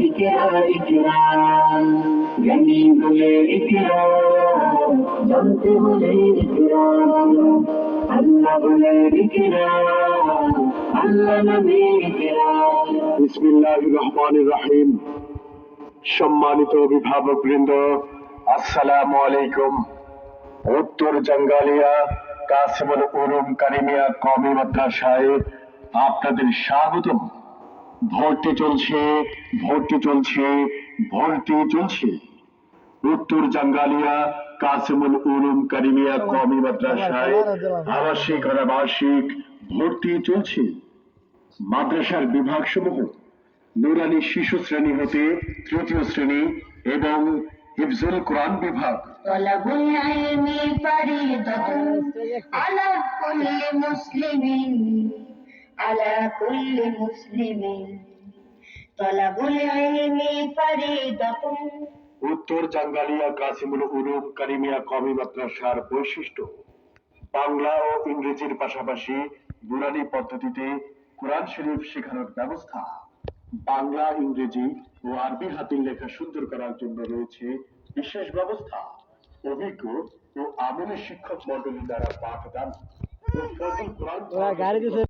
ইকরা ইকরা জ্ঞানী বলে ইকরা জানতে হলে ইকরা আল্লাহ বলে ইকরা আল্লাহ নবী ইকরা। বিসমিল্লাহির রহমানির রহিম। সম্মানিত অভিভাবক বৃন্দ, আসসালামু আলাইকুম। উত্তর জাঙ্গালিয়া কাসিমুল উলুম কারিমিয়া কওমি মাদ্রাসায় আপনাদের স্বাগতম। ভর্তি চলছে, ভর্তি চলছে, ভর্তি চলছে। উত্তর জাঙ্গালিয়া কাসিমুল উলুম কারিমিয়া কওমি মাদ্রাসায় আবাসিক অনাবাসিক ভর্তি চলছে। মাদ্রাসার বিভাগসমূহ নুরানি শিশু শ্রেণী হতে তৃতীয় শ্রেণী এবং হিফজুল কোরআন বিভাগ। তলাবুল ইলমি ফরিদাতুন আলা কুল্লি মুসলিমিন আলা কুল্লি মুসলিমিন তলাবুল ইলমি ফরিদাতুন। উত্তর জাঙ্গালিয়া কাসিমুল উলুম কারিমিয়া কওমি মাদ্রাসার বৈশিষ্ট্য: বাংলা ও ইংরেজির পাশাপাশি নুরানি পদ্ধতিতে কোরআন শরীফ শেখানোর ব্যবস্থা। বাংলা, ইংরেজি ও আরবি হাতের লেখা সুন্দর করার জন্য রয়েছে বিশেষ ব্যবস্থা। অভিজ্ঞ ও আমলি শিক্ষক মন্ডলী দ্বারা পাঠদান ও ফজল কোরআন